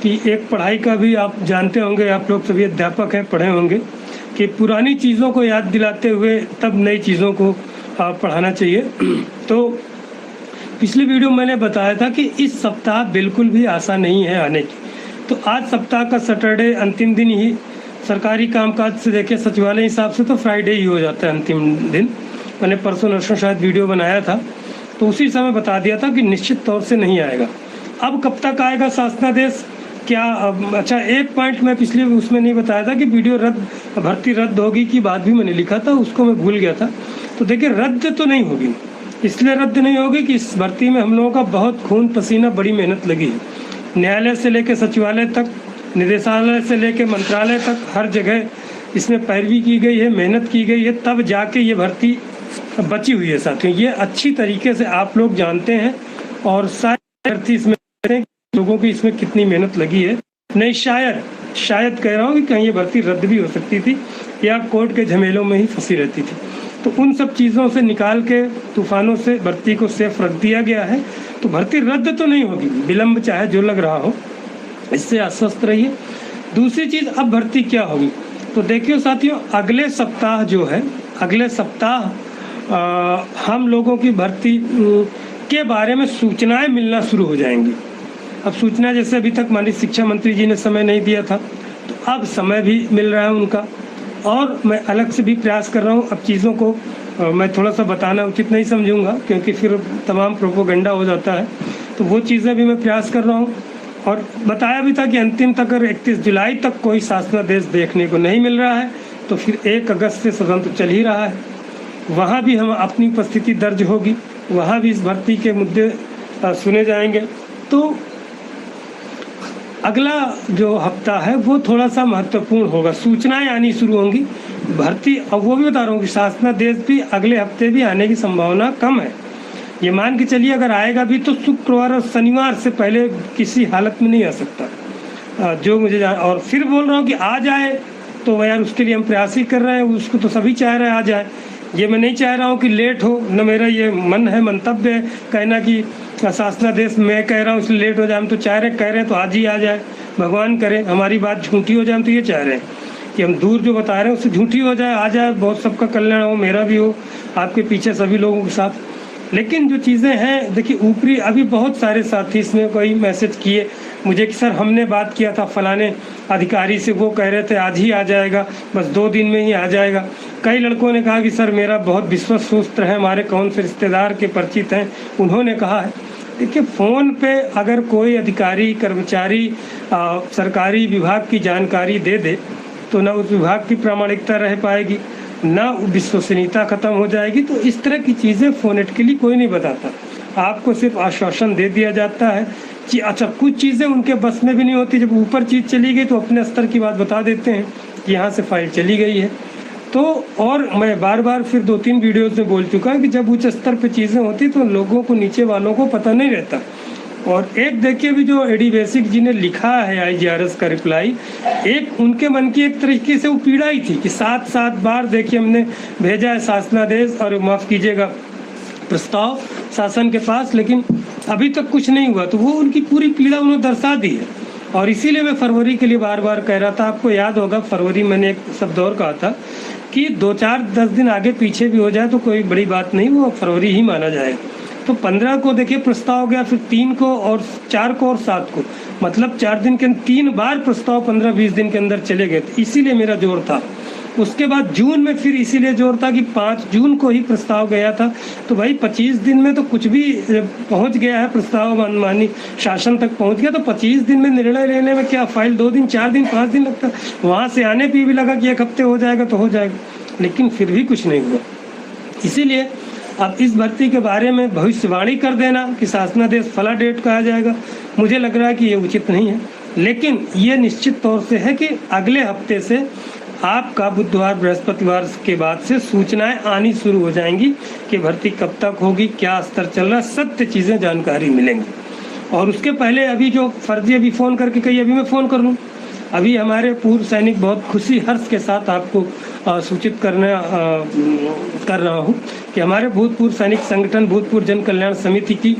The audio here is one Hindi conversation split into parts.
कि एक पढ़ाई का भी आप जानते होंगे, आप लोग सभी अध्यापक हैं, पढ़े होंगे कि पुरानी चीज़ों को याद दिलाते हुए तब नई चीज़ों को पढ़ाना चाहिए। तो पिछली वीडियो मैंने बताया था कि इस सप्ताह बिल्कुल भी आशा नहीं है आने की। तो आज सप्ताह का सैटरडे अंतिम दिन ही सरकारी कामकाज से देखे सचिवालय हिसाब से तो फ्राइडे ही हो जाता है अंतिम दिन। मैंने परसों नरसों शायद वीडियो बनाया था, तो उसी समय बता दिया था कि निश्चित तौर से नहीं आएगा। अब कब तक आएगा शासनादेश क्या? अच्छा, एक पॉइंट मैं पिछले उसमें नहीं बताया था कि वीडियो भर्ती रद्द होगी की बात भी मैंने लिखा था, उसको मैं भूल गया था। तो देखिए, रद्द तो नहीं होगी। इसलिए रद्द नहीं होगी कि इस भर्ती में हम लोगों का बहुत खून पसीना, बड़ी मेहनत लगी है। न्यायालय से लेकर सचिवालय तक, निदेशालय से लेकर मंत्रालय तक, हर जगह इसमें पैरवी की गई है, मेहनत की गई है, तब जाके ये भर्ती बची हुई है। साथियों, ये अच्छी तरीके से आप लोग जानते हैं और सारी भर्ती इसमें लोगों की इसमें कितनी मेहनत लगी है। नहीं, शायद कह रहा हूँ कि कहीं ये भर्ती रद्द भी हो सकती थी या कोर्ट के झमेलों में ही फंसी रहती थी। तो उन सब चीज़ों से निकाल के, तूफानों से भर्ती को सेफ रख दिया गया है। तो भर्ती रद्द तो नहीं होगी, विलम्ब चाहे जो लग रहा हो, इससे आश्वस्त रहिए। दूसरी चीज़, अब भर्ती क्या होगी? तो देखिए साथियों, अगले सप्ताह जो है, अगले सप्ताह हम लोगों की भर्ती के बारे में सूचनाएं मिलना शुरू हो जाएंगी। अब सूचना, जैसे अभी तक माननीय शिक्षा मंत्री जी ने समय नहीं दिया था, तो अब समय भी मिल रहा है उनका। और मैं अलग से भी प्रयास कर रहा हूँ। अब चीज़ों को मैं थोड़ा सा बताना उचित नहीं समझूंगा, क्योंकि फिर तमाम प्रोपोगंडा हो जाता है। तो वो चीज़ें भी मैं प्रयास कर रहा हूँ। और बताया भी था कि अंतिम तक, अगर 31 जुलाई तक कोई शासनादेश देखने को नहीं मिल रहा है तो फिर 1 अगस्त से सदन तो चल ही रहा है, वहाँ भी हम अपनी उपस्थिति दर्ज होगी, वहाँ भी इस भर्ती के मुद्दे सुने जाएंगे। तो अगला जो हफ्ता है वो थोड़ा सा महत्वपूर्ण होगा, सूचनाएं आनी शुरू होंगी भर्ती। अब वो भी बता रहा हूँ कि शासनादेश भी अगले हफ्ते भी आने की संभावना कम है। ये मान के चलिए, अगर आएगा भी तो शुक्रवार और शनिवार से पहले किसी हालत में नहीं आ सकता, जो मुझे और फिर बोल रहा हूँ कि आ जाए तो यार उसके लिए हम प्रयास ही कर रहे हैं, उसको तो सभी चाह रहे हैं आ जाए। ये मैं नहीं चाह रहा हूँ कि लेट हो, न मेरा ये मन है, मंतव्य है कहना कि शासनादेश मैं कह रहा हूँ इसलिए लेट हो जाए। हम तो कह रहे हैं तो आज ही आ जाए, भगवान करे हमारी बात झूठी हो जाए। हम तो ये चाह रहे हैं कि हम दूर जो बता रहे हैं उससे झूठी हो जाए, आ जाए, बहुत सबका कल्याण हो, मेरा भी हो, आपके पीछे सभी लोगों के साथ। लेकिन जो चीज़ें हैं, देखिए ऊपरी, अभी बहुत सारे साथी इसमें कोई मैसेज किए मुझे कि सर हमने बात किया था फलाने अधिकारी से, वो कह रहे थे आज ही आ जाएगा, बस 2 दिन में ही आ जाएगा। कई लड़कों ने कहा कि सर मेरा बहुत विश्वस्त है, हमारे कौन से रिश्तेदार के परिचित हैं, उन्होंने कहा है। देखिए, फ़ोन पे अगर कोई अधिकारी, कर्मचारी सरकारी विभाग की जानकारी दे दे तो ना उस विभाग की प्रामाणिकता रह पाएगी, ना विश्वसनीयता खत्म हो जाएगी। तो इस तरह की चीज़ें फोनेटिकली कोई नहीं बताता, आपको सिर्फ आश्वासन दे दिया जाता है कि अच्छा, कुछ चीज़ें उनके बस में भी नहीं होती। जब ऊपर चीज़ चली गई तो अपने स्तर की बात बता देते हैं कि यहाँ से फाइल चली गई है। तो और मैं बार बार फिर 2-3 वीडियोज़ में बोल चुका कि जब उच्च स्तर पर चीज़ें होती तो लोगों को, नीचे वालों को पता नहीं रहता। और एक देखिए, भी जो एडी बेसिक जी ने लिखा है IGRS का रिप्लाई, एक उनके मन की एक तरीके से वो पीड़ा ही थी कि 7 बार देखिए हमने भेजा है शासनादेश और माफ़ कीजिएगा प्रस्ताव शासन के पास, लेकिन अभी तक कुछ नहीं हुआ। तो वो उनकी पूरी पीड़ा उन्होंने दर्शा दी है। और इसीलिए मैं फरवरी के लिए बार बार कह रहा था। आपको याद होगा फरवरी मैंने एक शब्द और कहा था कि 2-4-10 दिन आगे पीछे भी हो जाए तो कोई बड़ी बात नहीं, वो फरवरी ही माना जाएगा। तो 15 को देखिए प्रस्ताव गया, फिर 3 को और 4 को और 7 को, मतलब 4 दिन के 3 बार प्रस्ताव 15-20 दिन के अंदर चले गए। तो इसीलिए मेरा जोर था। उसके बाद जून में फिर इसीलिए जोर था कि 5 जून को ही प्रस्ताव गया था। तो भाई 25 दिन में तो कुछ भी पहुंच गया है, प्रस्ताव माननीय शासन तक पहुंच गया। तो 25 दिन में निर्णय लेने में क्या, फाइल 2 दिन 4 दिन 5 दिन लगता, वहाँ से आने पर भी लगा कि 1 हफ्ते हो जाएगा तो हो जाएगा, लेकिन फिर भी कुछ नहीं हुआ। इसीलिए अब इस भर्ती के बारे में भविष्यवाणी कर देना कि शासनादेश फला डेट का आ जाएगा, मुझे लग रहा है कि ये उचित नहीं है। लेकिन ये निश्चित तौर से है कि अगले हफ्ते से आपका बुधवार बृहस्पतिवार के बाद से सूचनाएं आनी शुरू हो जाएंगी कि भर्ती कब तक होगी, क्या स्तर चल रहा है, सत्य चीज़ें जानकारी मिलेंगी। और उसके पहले अभी जो फर्जी अभी फ़ोन करके कही, अभी मैं फ़ोन कर लूँ। अभी हमारे पूर्व सैनिक बहुत खुशी हर्ष के साथ आपको सूचित कर रहा हूँ कि हमारे भूतपूर्व सैनिक संगठन भूतपूर्व जन कल्याण समिति की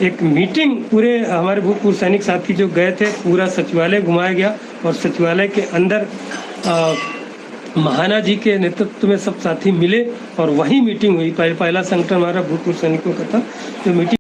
एक मीटिंग पूरे हमारे भूतपूर्व सैनिक साथी जो गए थे, पूरा सचिवालय घुमाया गया और सचिवालय के अंदर महाना जी के नेतृत्व में सब साथी मिले और वहीं मीटिंग हुई। पहला संगठन हमारा भूतपूर्व सैनिकों का था, जो मीटिंग